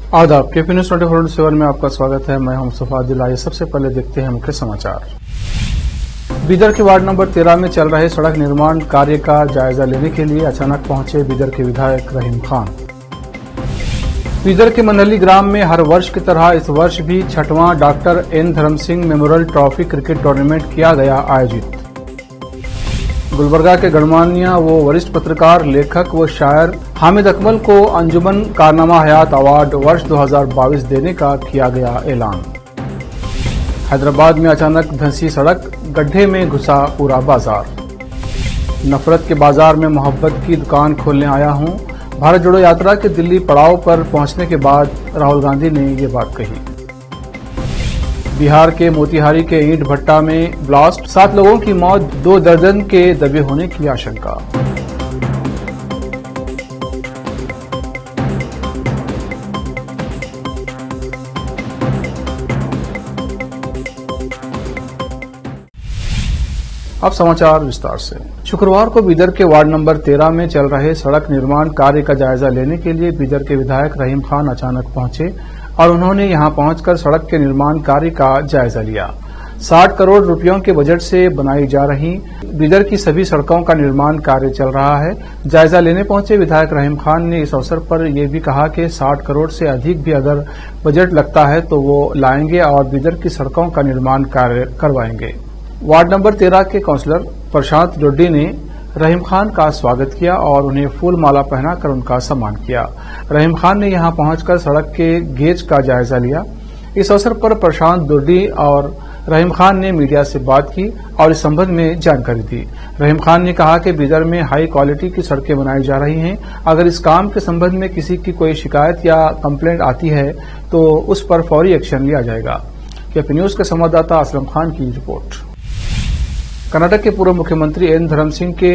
आदाब, KP news 24/7 में आपका स्वागत है। मैं हूं मुस्तफा आदिल। आइए सबसे पहले देखते हैं मुख्य समाचार। बीदर के वार्ड नंबर 13 में चल रहे सड़क निर्माण कार्य का जायजा लेने के लिए अचानक पहुंचे बीदर के विधायक रहीम खान। बीदर के मनहली ग्राम में हर वर्ष की तरह इस वर्ष भी 6वां डॉक्टर एन धर्म Singh memorial trophy cricket tournament किया गया आयोजित। गुलबर्गा के गणमान्य व वरिष्ठ पत्रकार, लेखक व शायर हामिद अकमल को अंजुमन कारनामा हयात अवार्ड वर्ष 2022 देने का किया गया ऐलान। हैदराबाद में अचानक धंसी सड़क, गड्ढे में घुसा पूरा बाजार। नफरत के बाजार में मोहब्बत की दुकान खोलने आया हूं। भारत जोड़ो यात्रा के दिल्ली पड़ाव पर पहुंचने के बाद राहुल गांधी ने ये बात कही। बिहार के मोतिहारी के ईंट भट्टा में ब्लास्ट, 7 लोगों की मौत, 2 दर्जन के दबे होने की आशंका। अब समाचार विस्तार से। शुक्रवार को बीदर के वार्ड नंबर 13 में चल रहे सड़क निर्माण कार्य का जायजा लेने के लिए बीदर के विधायक रहीम खान अचानक पहुंचे और उन्होंने यहां पहुंचकर सड़क के निर्माण कार्य का जायजा लिया। 60 करोड़ रुपयों के बजट से बनाई जा रही बीदर की सभी सड़कों का निर्माण कार्य चल रहा है। जायजा लेने पहुंचे विधायक रहीम खान ने इस अवसर पर यह भी कहा कि 60 करोड़ से अधिक भी अगर बजट लगता है तो वो लाएंगे और बीदर की सड़कों का निर्माण कार्य करवाएंगे। वार्ड नंबर 13 के काउंसलर प्रशांत डोडी ने रहीम खान का स्वागत किया और उन्हें फूल माला पहनाकर उनका सम्मान किया। रहीम खान ने यहां पहुंचकर सड़क के गेज का जायजा लिया। इस अवसर पर प्रशांत डोडी और रहीम खान ने मीडिया से बात की और इस संबंध में जानकारी दी। रहीम खान ने कहा कि बीदर में हाई क्वालिटी की सड़कें बनाई जा रही हैं। अगर इस काम के संबंध में किसी की कोई शिकायत या कंप्लेंट आती है तो उस पर फौरी एक्शन लिया जाएगा। केपी न्यूज के संवाददाता असलम खान की रिपोर्ट। कर्नाटक के पूर्व मुख्यमंत्री एन धर्म सिंह के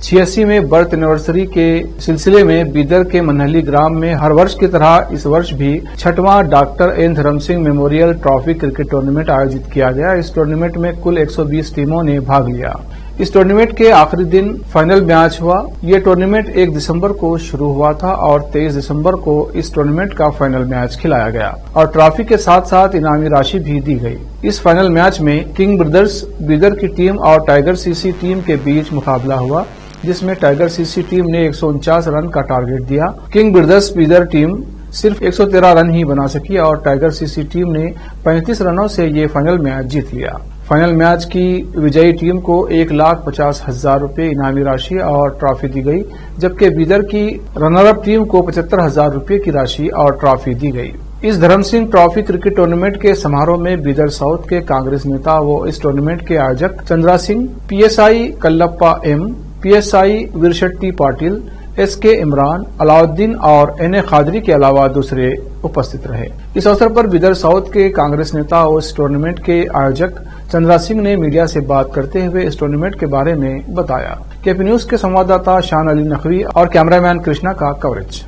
86वें बर्थ एनिवर्सरी के सिलसिले में बीदर के मनहली ग्राम में हर वर्ष की तरह इस वर्ष भी 6वां डॉक्टर एन धर्म Singh memorial trophy cricket tournament आयोजित किया गया। इस टूर्नामेंट में कुल 120 टीमों ने भाग लिया। इस टूर्नामेंट के आखिरी दिन फाइनल मैच हुआ। ये टूर्नामेंट 1 दिसंबर को शुरू हुआ था और 23 दिसंबर को इस टूर्नामेंट का फाइनल मैच खिलाया गया और ट्रॉफी के साथ साथ इनामी राशि भी दी गई। इस फाइनल मैच में किंग ब्रदर्स बीदर की टीम और टाइगर सीसी टीम के बीच मुकाबला हुआ, जिसमें टाइगर सीसी टीम ने 149 रन का टारगेट दिया। किंग ब्रदर्स बीदर टीम सिर्फ 113 रन ही बना सकी और टाइगर सीसी टीम ने 35 रनों से ये फाइनल मैच जीत लिया। फाइनल मैच की विजयी टीम को 1,50,000 रुपये इनामी राशि और ट्रॉफी दी गई, जबकि बीदर की रनरअप टीम को 75,000 रुपये की राशि और ट्रॉफी दी गई। इस धर्म सिंह ट्रॉफी क्रिकेट टूर्नामेंट के समारोह में बीदर साउथ के कांग्रेस नेता व इस टूर्नामेंट के आयोजक Chandra Singh, PSI Kallappa M, PSI Veershetty Patil, SK Imran, Alauddin और एनए खादरी के अलावा दूसरे उपस्थित रहे। इस अवसर पर बीदर साउथ के कांग्रेस नेता और इस टूर्नामेंट के आयोजक चंद्रा सिंह ने मीडिया से बात करते हुए इस टूर्नामेंट के बारे में बताया। केपी न्यूज के संवाददाता शान अली नकवी और कैमरामैन कृष्णा का कवरेज।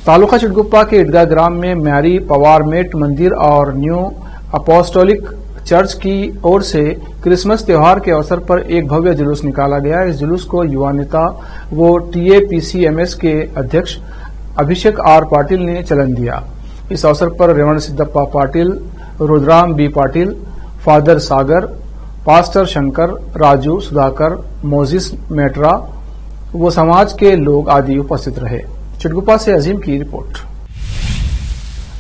तालुका चिटगुप्पा के ईदगाह ग्राम में मैरी पवारमेट मंदिर और न्यू अपोस्टोलिक चर्च की ओर से क्रिसमस त्योहार के अवसर पर एक भव्य जुलूस निकाला गया। इस जुलूस को युवा नेता वो टीएपीसीएमएस के अध्यक्ष अभिषेक आर पाटिल ने चलन दिया। इस अवसर पर रेवण सिद्धप्पा पाटिल, रुद्राम बी पाटिल, फादर सागर, पास्टर शंकर, राजू, सुधाकर, मोजिस मेट्रा वो समाज के लोग आदि उपस्थित रहे। चिटगुप्पा से अजीम की रिपोर्ट।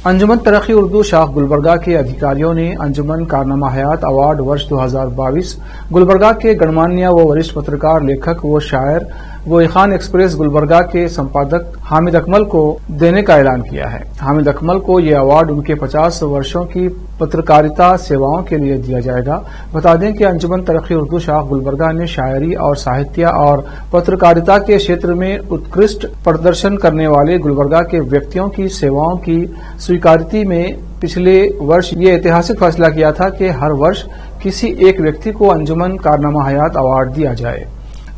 अंजुमन तरक्की उर्दू शाख गुलबर्गा के अधिकारियों ने अंजुमन कारनामा हयात अवार्ड वर्ष 2022 गुलबर्गा के गणमान्य व वरिष्ठ पत्रकार, लेखक व शायर व इखान एक्सप्रेस गुलबर्गा के संपादक हामिद अकमल को देने का ऐलान किया है। हामिद अकमल को ये अवार्ड उनके 50 वर्षों की पत्रकारिता सेवाओं के लिए दिया जाएगा। बता दें कि अंजुमन तरक्की उर्दू शाख गुलबर्गा ने शायरी और साहित्य और पत्रकारिता के क्षेत्र में उत्कृष्ट प्रदर्शन करने वाले गुलबर्गा के व्यक्तियों की सेवाओं की स्वीकृति में पिछले वर्ष ये ऐतिहासिक फैसला किया था कि हर वर्ष किसी एक व्यक्ति को अंजुमन कारनामा हयात अवार्ड दिया जाए।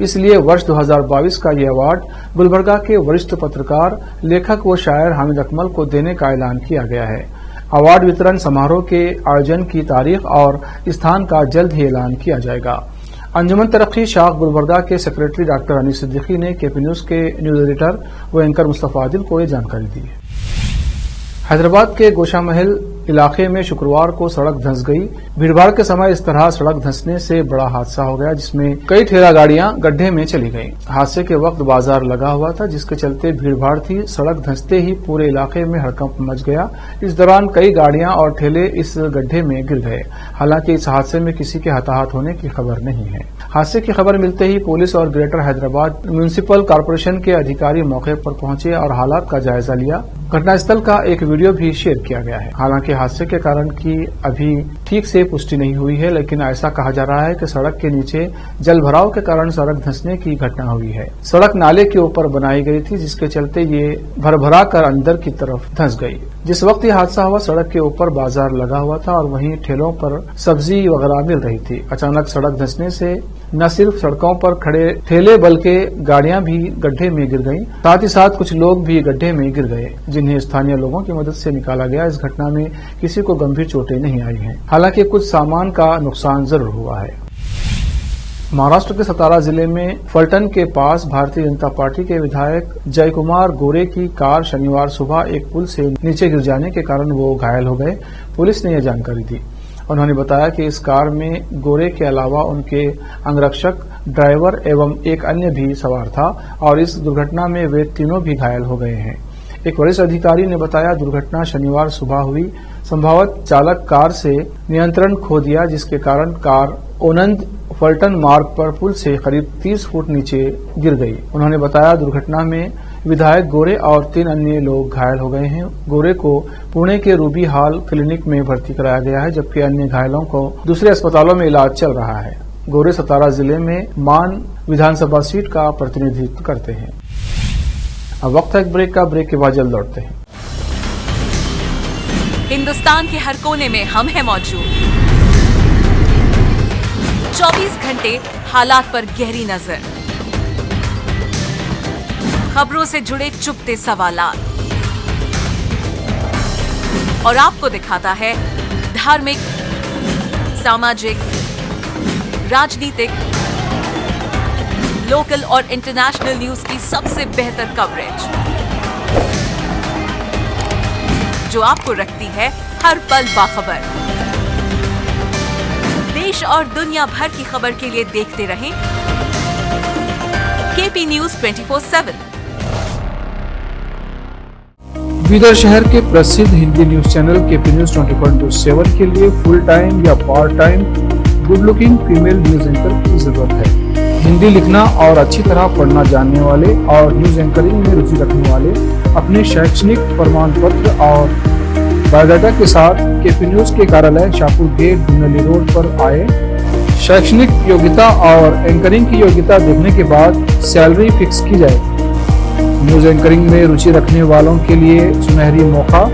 इसलिए वर्ष 2022 का ये अवार्ड गुलबर्गा के वरिष्ठ पत्रकार, लेखक व शायर हामिद अकमल को देने का ऐलान किया गया है। अवार्ड वितरण समारोह के आयोजन की तारीख और स्थान का जल्द ही ऐलान किया जाएगा। अंजुमन तरक्की शाख गुलबर्गा के सेक्रेटरी डॉक्टर अनीस सिद्दीकी ने केपी न्यूज के न्यूज एडिटर व एंकर मुस्तफा आदिल को ये जानकारी दी है। हैदराबाद के गोशामहल इलाके में शुक्रवार को सड़क धंस गई। भीड़भाड़ के समय इस तरह सड़क धंसने से बड़ा हादसा हो गया, जिसमें कई ठेला गाड़ियां गड्ढे में चली गईं। हादसे के वक्त बाजार लगा हुआ था, जिसके चलते भीड़भाड़ थी। सड़क धंसते ही पूरे इलाके में हड़कंप मच गया। इस दौरान कई गाड़ियां और ठेले इस गड्ढे में गिर गए। हालांकि इस हादसे में किसी के हताहत होने की खबर नहीं है। हादसे की खबर मिलते ही पुलिस और ग्रेटर हैदराबाद म्युनिसिपल कॉर्पोरेशन के अधिकारी मौके पर पहुंचे और हालात का जायजा लिया। घटनास्थल का एक वीडियो भी शेयर किया गया है। हालांकि हादसे के कारण की अभी ठीक से पुष्टि नहीं हुई है, लेकिन ऐसा कहा जा रहा है कि सड़क के नीचे जल भराव के कारण सड़क धंसने की घटना हुई है। सड़क नाले के ऊपर बनाई गई थी, जिसके चलते ये भरभरा कर अंदर की तरफ धंस गई। जिस वक्त ये हादसा हुआ, सड़क के ऊपर बाजार लगा हुआ था और वहीं ठेलों पर सब्जी वगैरह मिल रही थी। अचानक सड़क धंसने से न सिर्फ सड़कों पर खड़े ठेले बल्कि गाड़ियां भी गड्ढे में गिर गईं। साथ ही साथ कुछ लोग भी गड्ढे में गिर गए, जिन्हें स्थानीय लोगों की मदद से निकाला गया। इस घटना में किसी को गंभीर चोटें नहीं आई हैं। हालांकि कुछ सामान का नुकसान जरूर हुआ है। महाराष्ट्र के सतारा जिले में फलटन के पास भारतीय जनता पार्टी के विधायक जयकुमार गोरे की कार शनिवार सुबह एक पुल से नीचे गिर जाने के कारण वो घायल हो गए। पुलिस ने यह जानकारी दी। उन्होंने बताया कि इस कार में गोरे के अलावा उनके अंगरक्षक, ड्राइवर एवं एक अन्य भी सवार था और इस दुर्घटना में वे तीनों भी घायल हो गए हैं। एक वरिष्ठ अधिकारी ने बताया, दुर्घटना शनिवार सुबह हुई। संभवतः चालक कार से नियंत्रण खो दिया, जिसके कारण कार ओनंद फलटन मार्ग पर पुल से करीब 30 फुट नीचे गिर गई। उन्होंने बताया, दुर्घटना में विधायक गोरे और 3 अन्य लोग घायल हो गए हैं। गोरे को पुणे के रूबी हॉल क्लिनिक में भर्ती कराया गया है, जबकि अन्य घायलों को दूसरे अस्पतालों में इलाज चल रहा है। गोरे सतारा जिले में मान विधानसभा सीट का प्रतिनिधित्व करते हैं। अब वक्त है एक ब्रेक का। ब्रेक के बाद जल्द लौटते हैं। हिंदुस्तान के हर कोने में हम हैं मौजूद। 24 घंटे हालात पर गहरी नजर, खबरों से जुड़े चुपते सवालात और आपको दिखाता है धार्मिक, सामाजिक, राजनीतिक, लोकल और इंटरनेशनल न्यूज की सबसे बेहतर कवरेज, जो आपको रखती है हर पल बाखबर। देश और दुनिया भर की खबर के लिए देखते रहें केपी न्यूज 24/7। बीदर शहर के प्रसिद्ध Hindi news channel KP news 24/7 के लिए फुल टाइम या part time good looking female news anchor की जरूरत है। हिंदी लिखना और अच्छी तरह पढ़ना जानने वाले और न्यूज एंकरिंग में रुचि रखने वाले अपने शैक्षणिक प्रमाण पत्र और बायोडाटा के साथ केपी न्यूज के कार्यालय शाहपुर गेट, धुनली रोड पर आए। शैक्षणिक योग्यता और एंकरिंग की योग्यता देखने के बाद सैलरी फिक्स की जाए। न्यूज एंकरिंग में रुचि रखने वालों के लिए सुनहरी मौका।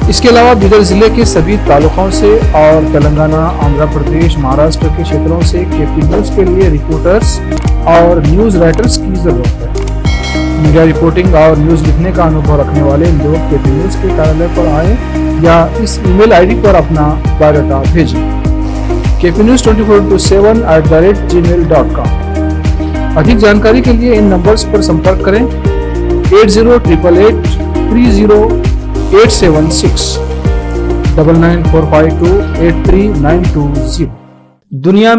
इसके अलावा बीदर जिले के सभी तालुकों से और तेलंगाना, आंध्र प्रदेश, महाराष्ट्र के क्षेत्रों से केपी न्यूज के लिए रिपोर्टर्स और न्यूज राइटर्स की जरूरत है। मीडिया रिपोर्टिंग और न्यूज लिखने का अनुभव रखने वाले लोग केपी न्यूज के कार्यालय पर आए या इस ईमेल आईडी पर अपना बायोडाटा भेजें। kpnews24/7@gmail.com। अधिक जानकारी के लिए इन नंबर्स पर संपर्क करें 8088300876 9945283920। दुनिया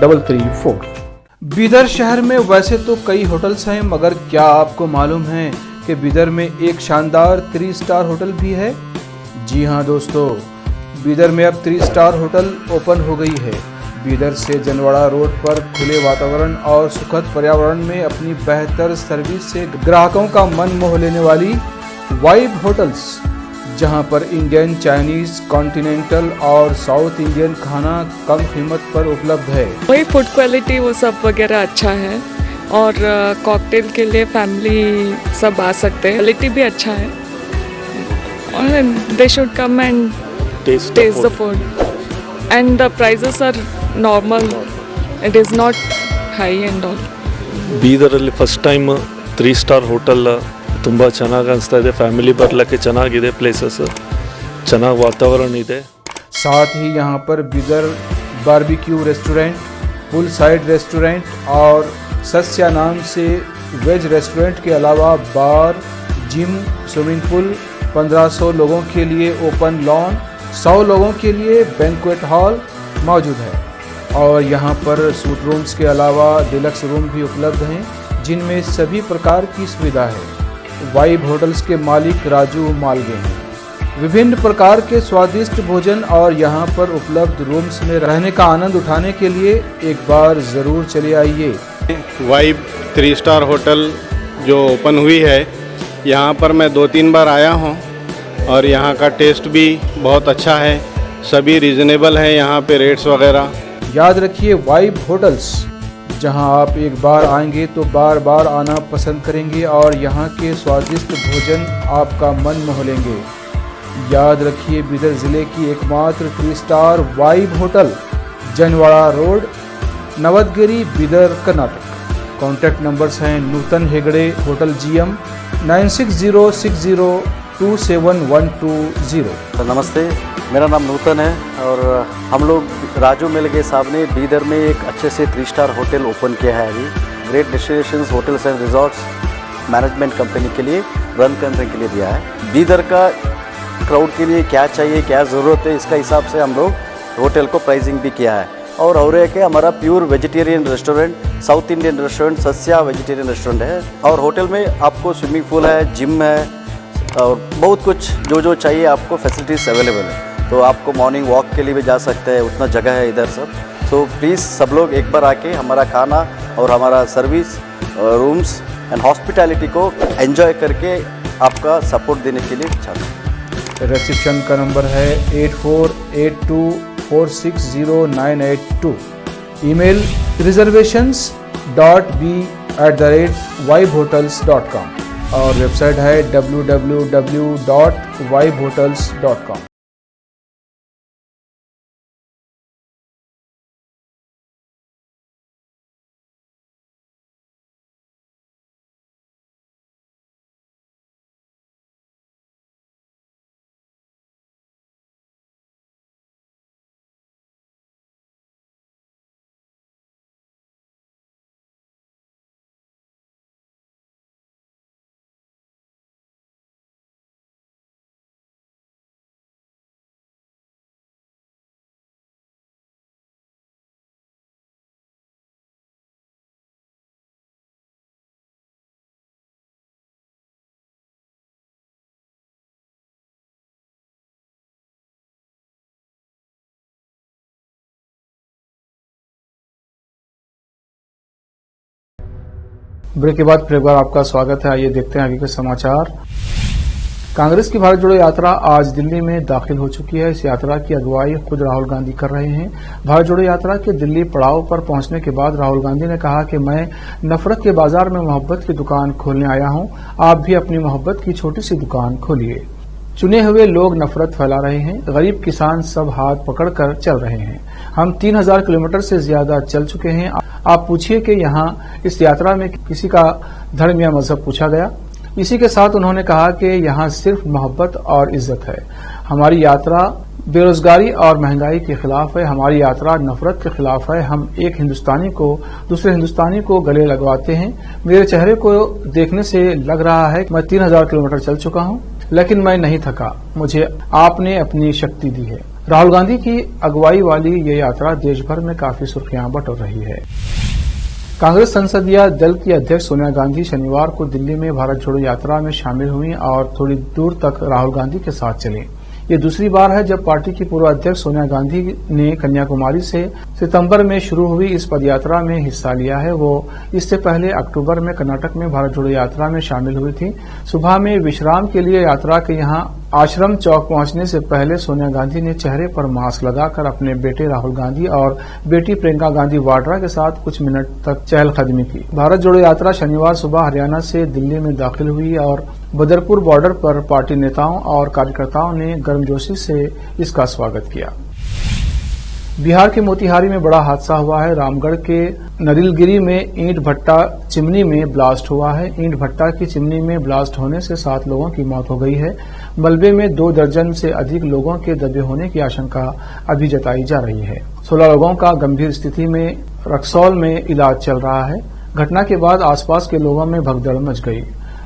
63334। बीदर शहर में वैसे तो कई होटल्स हैं, मगर क्या आपको मालूम है कि बीदर में एक शानदार 3 स्टार होटल भी है? जी हां दोस्तों, बीदर में अब 3 स्टार होटल ओपन हो गई है। बीदर से जनवाड़ा रोड पर खुले वातावरण और सुखद पर्यावरण में अपनी बेहतर सर्विस से ग्राहकों का मन मोह लेने वाली वाइब होटल्स, जहां पर इंडियन, चाइनीज, कॉन्टिनेंटल और साउथ इंडियन खाना कम कीमत पर उपलब्ध है। वही फूड क्वालिटी वो सब वगैरह अच्छा है और कॉकटेल के लिए फैमिली सब आ सकते हैं। क्वालिटी भी अच्छा है और they should come and taste the food and the prices are normal, it is not high and all. ಬೀದರಲ್ಲಿ ಫಸ್ಟ್ ಟೈಮ್ 3 ಸ್ಟಾರ್ ಹೋಟೆಲ್ ತುಂಬ ಚೆನ್ನಾಗಿ ಅನಿಸ್ತಾ ಇದೆ. ಫ್ಯಾಮಿಲಿ ಬರಲಿಕ್ಕೆ ಚೆನ್ನಾಗಿದೆ, ಪ್ಲೇಸಸ್ ಚೆನ್ನಾಗಿ ವಾತಾವರಣ ಇದೆ. साथ ही यहाँ पर बीदर बारबेक्यू रेस्टोरेंट, पुल साइड रेस्टोरेंट और सस्या नाम से वेज रेस्टोरेंट के अलावा बार, जिम, स्विमिंग पूल, 1500 लोगों के लिए ओपन लॉन, 100 लोगों के लिए बैंक्वेट हॉल मौजूद है। और यहाँ पर सूट रूम्स के अलावा डिलक्स रूम भी उपलब्ध हैं, जिनमें सभी प्रकार की सुविधा है। वाइब होटल्स के मालिक राजू मालगे हैं। विभिन्न प्रकार के स्वादिष्ट भोजन और यहाँ पर उपलब्ध रूम्स में रहने का आनंद उठाने के लिए एक बार ज़रूर चले आइए। वाइब 3 स्टार होटल जो ओपन हुई है, यहाँ पर मैं 2-3 बार आया हूँ और यहाँ का टेस्ट भी बहुत अच्छा है। सभी रीज़नेबल हैं यहाँ पे रेट्स वगैरह। याद रखिए, वाइब होटल्स, जहां आप एक बार आएंगे तो बार बार आना पसंद करेंगे और यहां के स्वादिष्ट भोजन आपका मन मोह लेंगे। याद रखिए, बीदर ज़िले की एकमात्र 3 star vibe hotel, Janwada road, Navadgiri, Bidar, Karnataka. Contact numbers हैं नूतन हेगड़े, होटल GM 9606027120। नमस्ते, मेरा नाम नूतन है और हम लोग राजू मिलगे साहब ने बीदर में एक अच्छे से 3 स्टार होटल ओपन किया है। अभी great destinations hotels and resorts management company के लिए रन करने के लिए दिया है। बीदर का क्राउड के लिए क्या चाहिए, क्या ज़रूरत है, इसका हिसाब से हम लोग होटल को प्राइसिंग भी किया है। और एक है हमारा pure vegetarian restaurant, south Indian restaurant, Sasya vegetarian restaurant है। और होटल में आपको स्विमिंग पूल है, जिम है और बहुत कुछ जो चाहिए आपको फैसिलिटीज़ अवेलेबल है। तो आपको मॉर्निंग वॉक के लिए भी जा सकते हैं, उतना जगह है इधर सब। सो प्लीज़ सब लोग एक बार आके हमारा खाना और हमारा सर्विस, रूम्स एंड हॉस्पिटैलिटी को एंजॉय करके आपका सपोर्ट देने के लिए चाहते हैं। रिसेप्शन का नंबर है 8482460982। ईमेल reservations.b@vibehotels.com और वेबसाइट है www.vibehotels.com। ब्रेक के बाद फिर एक बार आपका स्वागत है। आइए देखते हैं आगे के समाचार। कांग्रेस की भारत जोड़ो यात्रा आज दिल्ली में दाखिल हो चुकी है। इस यात्रा की अगुवाई खुद राहुल गांधी कर रहे हैं। भारत जोड़ो यात्रा के दिल्ली पड़ाव पर पहुंचने के बाद राहुल गांधी ने कहा कि मैं नफरत के बाजार में मोहब्बत की दुकान खोलने आया हूं, आप भी अपनी मोहब्बत की छोटी सी दुकान खोलिए। चुने हुए लोग नफरत फैला रहे हैं, गरीब किसान सब हाथ पकड़कर चल रहे हैं। हम 3000 किलोमीटर से ज्यादा चल चुके हैं। आप पूछिए कि यहाँ इस यात्रा में किसी का धर्म या मजहब पूछा गया? इसी के साथ उन्होंने कहा कि यहाँ सिर्फ मोहब्बत और इज्जत है। हमारी यात्रा बेरोजगारी और महंगाई के खिलाफ है, हमारी यात्रा नफरत के खिलाफ है। हम एक हिंदुस्तानी को दूसरे हिंदुस्तानी को गले लगवाते हैं। मेरे चेहरे को देखने से लग रहा है कि मैं 3000 किलोमीटर चल चुका हूँ, लेकिन मैं नहीं थका। मुझे आपने अपनी शक्ति दी है। राहुल गांधी की अगुवाई वाली ये यात्रा देश भर में काफी सुर्खियां बटोर रही है। कांग्रेस संसदीय दल की अध्यक्ष सोनिया गांधी शनिवार को दिल्ली में भारत जोड़ो यात्रा में शामिल हुई और थोड़ी दूर तक राहुल गांधी के साथ चली। ये दूसरी बार है जब पार्टी की पूर्व अध्यक्ष सोनिया गांधी ने कन्याकुमारी से सितंबर में शुरू हुई इस पदयात्रा में हिस्सा लिया है। वो इससे पहले अक्टूबर में कर्नाटक में भारत जोड़ो यात्रा में शामिल हुई थी। सुबह में विश्राम के लिए यात्रा के यहां आश्रम चौक पहुंचने से पहले सोनिया गांधी ने चेहरे पर मास्क लगाकर अपने बेटे राहुल गांधी और बेटी प्रियंका गांधी वाड्रा के साथ कुछ मिनट तक चहलकदमी की। भारत जोड़ो यात्रा शनिवार सुबह हरियाणा से दिल्ली में दाखिल हुई और बदरपुर बॉर्डर पर पार्टी नेताओं और कार्यकर्ताओं ने गर्मजोशी से इसका स्वागत किया। बिहार के मोतिहारी में बड़ा हादसा हुआ है। रामगढ़ के नरिलगिरी में ईंट भट्टा चिमनी में ब्लास्ट हुआ है। ईंट भट्टा की चिमनी में ब्लास्ट होने से 7 लोगों की मौत हो गई है। मलबे में 2 दर्जन से अधिक लोगों के दबे होने की आशंका अभी जताई जा रही है। 16 लोगों का गंभीर स्थिति में रक्सौल में इलाज चल रहा है। घटना के बाद आसपास के लोगों में भगदड़ मच गई।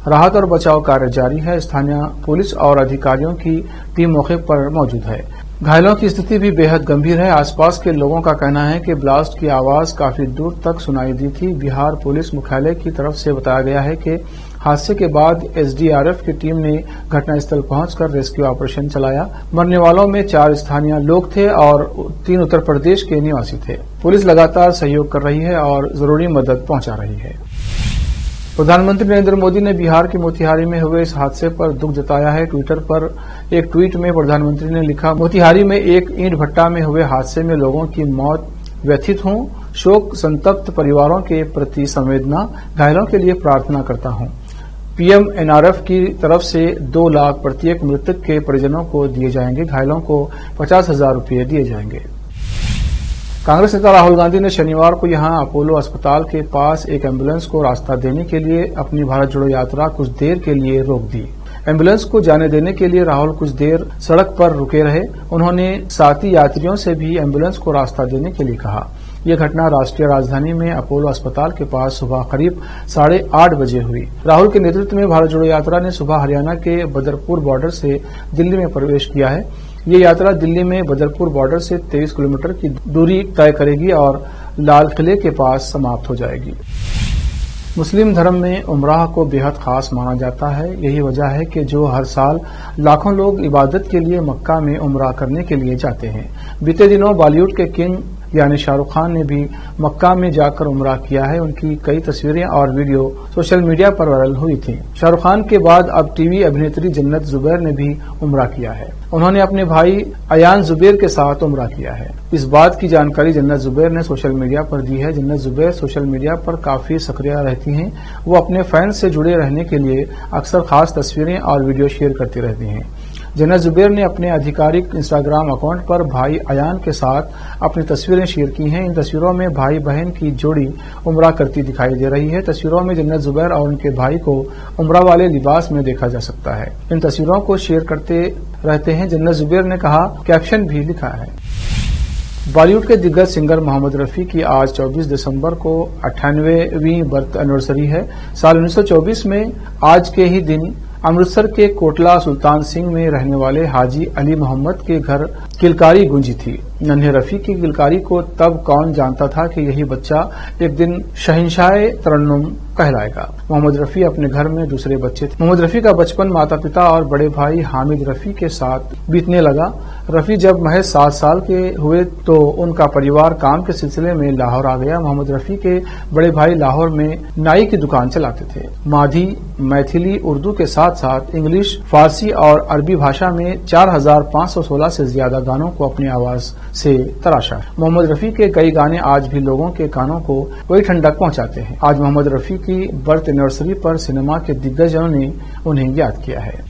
राहत और बचाव कार्य जारी है। स्थानीय पुलिस और अधिकारियों की टीम मौके पर मौजूद है। घायलों की स्थिति भी बेहद गंभीर है। आसपास के लोगों का कहना है कि ब्लास्ट की आवाज काफी दूर तक सुनाई दी थी। बिहार पुलिस मुख्यालय की तरफ से बताया गया है कि हादसे के बाद एसडीआरएफ की टीम ने घटनास्थल पहुंचकर रेस्क्यू ऑपरेशन चलाया। मरने वालों में 4 स्थानीय लोग थे और 3 उत्तर प्रदेश के निवासी थे। पुलिस लगातार सहयोग कर रही है और जरूरी मदद पहुंचा रही है। प्रधानमंत्री नरेंद्र मोदी ने बिहार के मोतिहारी में हुए इस हादसे पर दुख जताया है। ट्विटर पर एक ट्वीट में प्रधानमंत्री ने लिखा, मोतिहारी में एक ईंट भट्टा में हुए हादसे में लोगों की मौत व्यथित हूं। शोक संतप्त परिवारों के प्रति संवेदना, घायलों के लिए प्रार्थना करता हूं। पीएम एनआरएफ की तरफ से 2 लाख प्रत्येक मृतक के परिजनों को दिए जाएंगे। घायलों को 50,000 रुपये दिए जाएंगे। कांग्रेस नेता राहुल गांधी ने शनिवार को यहां अपोलो अस्पताल के पास एक एम्बुलेंस को रास्ता देने के लिए अपनी भारत जोड़ो यात्रा कुछ देर के लिए रोक दी। एम्बुलेंस को जाने देने के लिए राहुल कुछ देर सड़क पर रुके रहे। उन्होंने साथी यात्रियों से भी एम्बुलेंस को रास्ता देने के लिए कहा। यह घटना राष्ट्रीय राजधानी में अपोलो अस्पताल के पास सुबह करीब 8:30 बजे हुई। राहुल के नेतृत्व में भारत जोड़ो यात्रा ने सुबह हरियाणा के बदरपुर बॉर्डर से दिल्ली में प्रवेश किया है। ये यात्रा दिल्ली में बदरपुर बॉर्डर से 23 किलोमीटर की दूरी तय करेगी और लाल किले के पास समाप्त हो जाएगी। मुस्लिम धर्म में उमराह को बेहद खास माना जाता है। यही वजह है कि जो हर साल लाखों लोग इबादत के लिए मक्का में उमराह करने के लिए जाते हैं। बीते दिनों बॉलीवुड के किंग यानी शाहरुख खान ने भी मक्का में जाकर उमराह किया है। उनकी कई तस्वीरें और वीडियो सोशल मीडिया पर वायरल हुई थी। शाहरुख खान के बाद अब टीवी अभिनेत्री जन्नत जुबैर ने भी उमराह किया है। उन्होंने अपने भाई अयान जुबैर के साथ उमराह किया है। इस बात की जानकारी जन्नत जुबैर ने सोशल मीडिया पर दी है। जन्नत जुबैर सोशल मीडिया पर काफी सक्रिय रहती हैं। वो अपने फैंस से जुड़े रहने के लिए अक्सर खास तस्वीरें और वीडियो शेयर करती रहती हैं। जन्नत जुबैर ने अपने आधिकारिक इंस्टाग्राम अकाउंट पर भाई अयान के साथ अपनी तस्वीरें शेयर की हैं। इन तस्वीरों में भाई बहन की जोड़ी उमराह करती दिखाई दे रही है। तस्वीरों में जन्नत जुबैर और उनके भाई को उमराह वाले लिबास में देखा जा सकता है। इन तस्वीरों को शेयर करते रहते हैं। जन्नत जुबैर ने कहा, कैप्शन भी लिखा है। बॉलीवुड के दिग्गज सिंगर मोहम्मद रफी की आज 24 दिसंबर को 98वीं बर्थ एनिवर्सरी है। साल 1924 में आज के ही दिन अमृतसर के कोटला सुल्तान सिंह में रहने वाले हाजी अली मोहम्मद के घर किलकारी गूंजी थी। नन्हे रफी की किलकारी को तब कौन जानता था कि यही बच्चा एक दिन शहंशाह तरन्नुम कहलाएगा। मोहम्मद रफी अपने घर में दूसरे बच्चे थे। मोहम्मद रफी का बचपन माता पिता और बड़े भाई हामिद रफी के साथ बीतने लगा। रफी जब महज 7 साल के हुए तो उनका परिवार काम के सिलसिले में लाहौर आ गया। मोहम्मद रफी के बड़े भाई लाहौर में नाई की दुकान चलाते थे। माधी, मैथिली, उर्दू के साथ साथ इंग्लिश, फारसी और अरबी भाषा में 4516 से ज्यादा गानों को अपनी आवाज से तराशा। मोहम्मद रफी के कई गाने आज भी लोगों के कानों को वही ठंडक पहुंचाते हैं। आज मोहम्मद रफी की बर्थ एनिवर्सरी पर सिनेमा के दिग्गजों ने उन्हें याद किया है।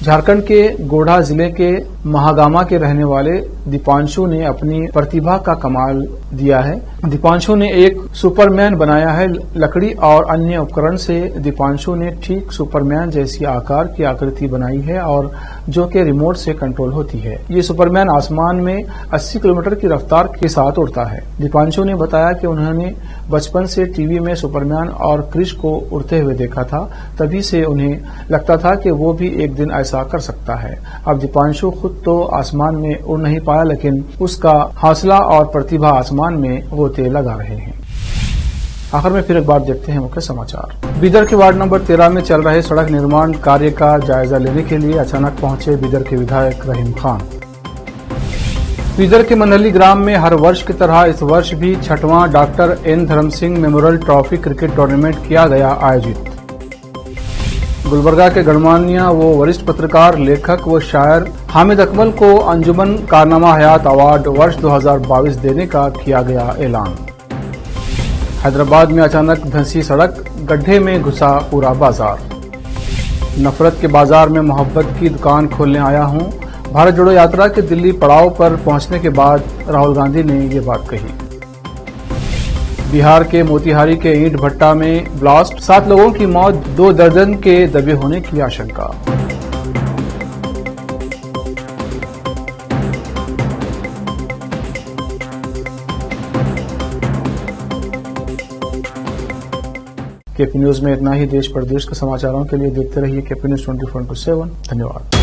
झारखंड के गोढ़ा जिले के महागामा के रहने वाले दीपांशु ने अपनी प्रतिभा का कमाल दिया है। दीपांशु ने एक सुपरमैन बनाया है। लकड़ी और अन्य उपकरण से दीपांशु ने ठीक सुपरमैन जैसी आकार की आकृति बनाई है और जो कि रिमोट से कंट्रोल होती है। ये सुपरमैन आसमान में 80 किलोमीटर की रफ्तार के साथ उड़ता है। दीपांशु ने बताया कि उन्होंने बचपन से टीवी में सुपरमैन और क्रिश को उड़ते हुए देखा था। तभी से उन्हें लगता था कि वो भी एक दिन ऐसा ऐसा कर सकता है। अब दीपांशु खुद तो आसमान में उड़ नहीं पाया, लेकिन उसका हौसला और प्रतिभा आसमान में गोते लगा रहे हैं। आखिर में फिर एक बार देखते हैं मुख्य समाचार। बीदर के वार्ड नंबर 13 में चल रहे सड़क निर्माण कार्य का जायजा लेने के लिए अचानक पहुंचे बीदर के विधायक रहीम खान। बीदर के मंडली ग्राम में हर वर्ष की तरह इस वर्ष भी 6वां डॉक्टर एन धर्म Singh memorial trophy cricket tournament किया गया आयोजित। गुलबर्गा के गणमान्य व वरिष्ठ पत्रकार, लेखक व शायर हामिद अकमल को अंजुमन कारनामा हयात अवार्ड वर्ष 2022 देने का किया गया ऐलान। हैदराबाद में अचानक धंसी सड़क, गड्ढे में घुसा पूरा बाजार। नफरत के बाजार में मोहब्बत की दुकान खोलने आया हूं। भारत जोड़ो यात्रा के दिल्ली पड़ाव पर पहुंचने के बाद राहुल गांधी ने ये बात कही। बिहार के मोतिहारी के ईंट भट्टा में ब्लास्ट, 7 लोगों की मौत, 2 दर्जन के दबे होने की आशंका। केपी न्यूज में इतना ही। देश प्रदेश के समाचारों के लिए देखते रहिए केपी न्यूज 24/7। धन्यवाद।